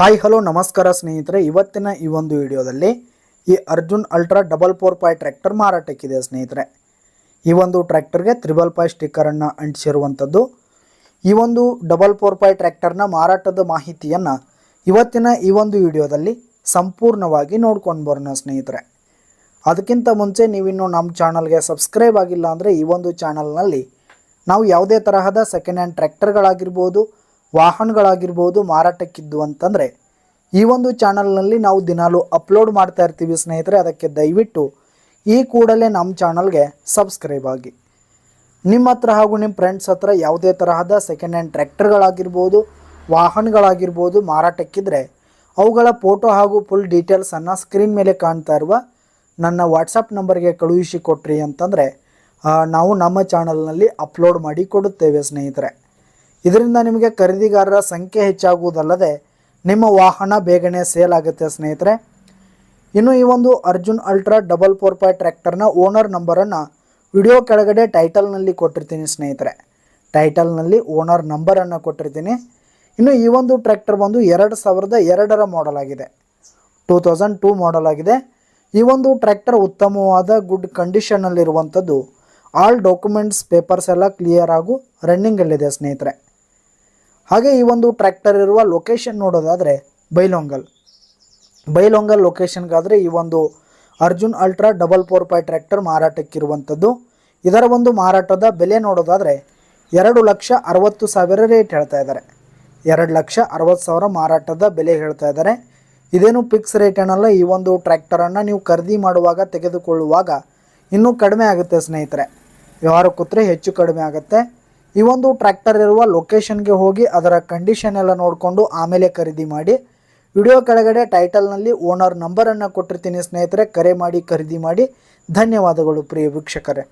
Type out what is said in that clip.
Hi hello ನಮಸ್ಕಾರ ಸ್ನೇಹಿತರೆ, ಇವತ್ತಿನ ಈ ಒಂದು ವಿಡಿಯೋದಲ್ಲಿ ಈ ಅರ್ಜುನ್ ಅಲ್ಟ್ರಾ 4x4 ಟ್ರ್ಯಾಕ್ಟರ್ ಮಾರಾಟಕ್ಕಿದೆ ಸ್ನೇಹಿತರೆ. ಈ ಒಂದು ಟ್ರ್ಯಾಕ್ಟರ್ಗೆ 555 ಸ್ಟಿಕ್ಕರನ್ನು ಅಂಟಿಸಿರುವಂಥದ್ದು. ಈ ಒಂದು 4x4 ಟ್ರ್ಯಾಕ್ಟರ್ನ ಮಾರಾಟದ ಮಾಹಿತಿಯನ್ನು ಇವತ್ತಿನ ಈ ಒಂದು ವಿಡಿಯೋದಲ್ಲಿ ಸಂಪೂರ್ಣವಾಗಿ ನೋಡ್ಕೊಂಡು ಬರೋಣ ಸ್ನೇಹಿತರೆ. ಅದಕ್ಕಿಂತ ಮುಂಚೆ ನೀವಿನ್ನೂ ನಮ್ಮ ಚಾನಲ್ಗೆ ಸಬ್ಸ್ಕ್ರೈಬ್ ಆಗಿಲ್ಲ ಅಂದರೆ ಈ ಒಂದು ಚಾನಲ್ನಲ್ಲಿ ನಾವು ಯಾವುದೇ ತರಹದ ಸೆಕೆಂಡ್ ಹ್ಯಾಂಡ್ ಟ್ರ್ಯಾಕ್ಟರ್ಗಳಾಗಿರ್ಬೋದು, ವಾಹನಗಳಾಗಿರ್ಬೋದು ಮಾರಾಟಕ್ಕಿದ್ದು ಅಂತಂದರೆ ಈ ಒಂದು ಚಾನಲ್ನಲ್ಲಿ ನಾವು ದಿನಾಲು ಅಪ್ಲೋಡ್ ಮಾಡ್ತಾ ಇರ್ತೀವಿ ಸ್ನೇಹಿತರೆ. ಅದಕ್ಕೆ ದಯವಿಟ್ಟು ಈ ಕೂಡಲೇ ನಮ್ಮ ಚಾನಲ್ಗೆ ಸಬ್ಸ್ಕ್ರೈಬ್ ಆಗಿ. ನಿಮ್ಮ ಹತ್ರ ಹಾಗೂ ನಿಮ್ಮ ಫ್ರೆಂಡ್ಸ್ ಹತ್ರ ಯಾವುದೇ ತರಹದ ಸೆಕೆಂಡ್ ಹ್ಯಾಂಡ್ ಟ್ರ್ಯಾಕ್ಟರ್ಗಳಾಗಿರ್ಬೋದು, ವಾಹನಗಳಾಗಿರ್ಬೋದು ಮಾರಾಟಕ್ಕಿದ್ರೆ ಅವುಗಳ ಫೋಟೋ ಹಾಗೂ ಫುಲ್ ಡೀಟೇಲ್ಸನ್ನು ಸ್ಕ್ರೀನ್ ಮೇಲೆ ಕಾಣ್ತಾ ಇರುವ ನನ್ನ ವಾಟ್ಸಪ್ ನಂಬರ್ಗೆ ಕಳುಹಿಸಿ ಕೊಟ್ರಿ ಅಂತಂದರೆ ನಾವು ನಮ್ಮ ಚಾನಲ್ನಲ್ಲಿ ಅಪ್ಲೋಡ್ ಮಾಡಿ ಕೊಡುತ್ತೇವೆ ಸ್ನೇಹಿತರೆ. ಇದರಿಂದ ನಿಮಗೆ ಖರೀದಿಗಾರರ ಸಂಖ್ಯೆ ಹೆಚ್ಚಾಗುವುದಲ್ಲದೆ ನಿಮ್ಮ ವಾಹನ ಬೇಗನೆ ಸೇಲ್ ಆಗುತ್ತೆ ಸ್ನೇಹಿತರೆ. ಇನ್ನು ಈ ಒಂದು ಅರ್ಜುನ್ ಅಲ್ಟ್ರಾ 4x4 ಟ್ರ್ಯಾಕ್ಟರ್ನ ಓನರ್ ನಂಬರನ್ನು ವಿಡಿಯೋ ಕೆಳಗಡೆ ಟೈಟಲ್ನಲ್ಲಿ ಕೊಟ್ಟಿರ್ತೀನಿ ಸ್ನೇಹಿತರೆ. ಟೈಟಲ್ನಲ್ಲಿ ಓನರ್ ನಂಬರನ್ನು ಕೊಟ್ಟಿರ್ತೀನಿ. ಇನ್ನು ಈ ಒಂದು ಟ್ರ್ಯಾಕ್ಟರ್ ಬಂದು 2002 ಮಾಡೆಲ್ ಆಗಿದೆ, 2002 ಮಾಡೆಲ್ ಆಗಿದೆ. ಈ ಒಂದು ಟ್ರ್ಯಾಕ್ಟರ್ ಉತ್ತಮವಾದ ಗುಡ್ ಕಂಡೀಷನ್ನಲ್ಲಿರುವಂಥದ್ದು. ಆಲ್ ಡಾಕ್ಯುಮೆಂಟ್ಸ್ ಪೇಪರ್ಸ್ ಎಲ್ಲ ಕ್ಲಿಯರ್ ಹಾಗೂ ರನ್ನಿಂಗಲ್ಲಿದೆ ಸ್ನೇಹಿತರೆ. ಹಾಗೆ ಈ ಒಂದು ಟ್ರ್ಯಾಕ್ಟರ್ ಇರುವ ಲೊಕೇಶನ್ ನೋಡೋದಾದರೆ ಬೈಲೊಂಗಲ್ ಲೊಕೇಶನ್ಗಾದರೆ ಈ ಒಂದು ಅರ್ಜುನ್ ಅಲ್ಟ್ರಾ 4x4 ಟ್ರ್ಯಾಕ್ಟರ್ ಮಾರಾಟಕ್ಕಿರುವಂಥದ್ದು. ಇದರ ಒಂದು ಮಾರಾಟದ ಬೆಲೆ ನೋಡೋದಾದರೆ 2,60,000 ರೇಟ್ ಹೇಳ್ತಾ ಇದ್ದಾರೆ. 2,60,000 ಮಾರಾಟದ ಬೆಲೆ ಹೇಳ್ತಾ ಇದ್ದಾರೆ. ಇದೇನು ಫಿಕ್ಸ್ ರೇಟ್ ಏನಲ್ಲ. ಈ ಒಂದು ಟ್ರ್ಯಾಕ್ಟರನ್ನು ನೀವು ಖರೀದಿ ಮಾಡುವಾಗ ತೆಗೆದುಕೊಳ್ಳುವಾಗ ಇನ್ನೂ ಕಡಿಮೆ ಆಗುತ್ತೆ ಸ್ನೇಹಿತರೆ. ವ್ಯವಹಾರ ಕೂತ್ರೆ ಹೆಚ್ಚು ಕಡಿಮೆ ಆಗುತ್ತೆ. ಈ ಒಂದು ಟ್ರ್ಯಾಕ್ಟರ್ ಇರುವ ಲೊಕೇಶನ್ಗೆ ಹೋಗಿ ಅದರ ಕಂಡೀಷನ್ ಎಲ್ಲ ನೋಡಿಕೊಂಡು ಆಮೇಲೆ ಖರೀದಿ ಮಾಡಿ. ವಿಡಿಯೋ ಕೆಳಗಡೆ ಟೈಟಲ್ನಲ್ಲಿ ಓನರ್ ನಂಬರನ್ನು ಕೊಟ್ಟಿರ್ತೀನಿ ಸ್ನೇಹಿತರೆ. ಕರೆ ಮಾಡಿ ಖರೀದಿ ಮಾಡಿ. ಧನ್ಯವಾದಗಳು ಪ್ರಿಯ ವೀಕ್ಷಕರೇ.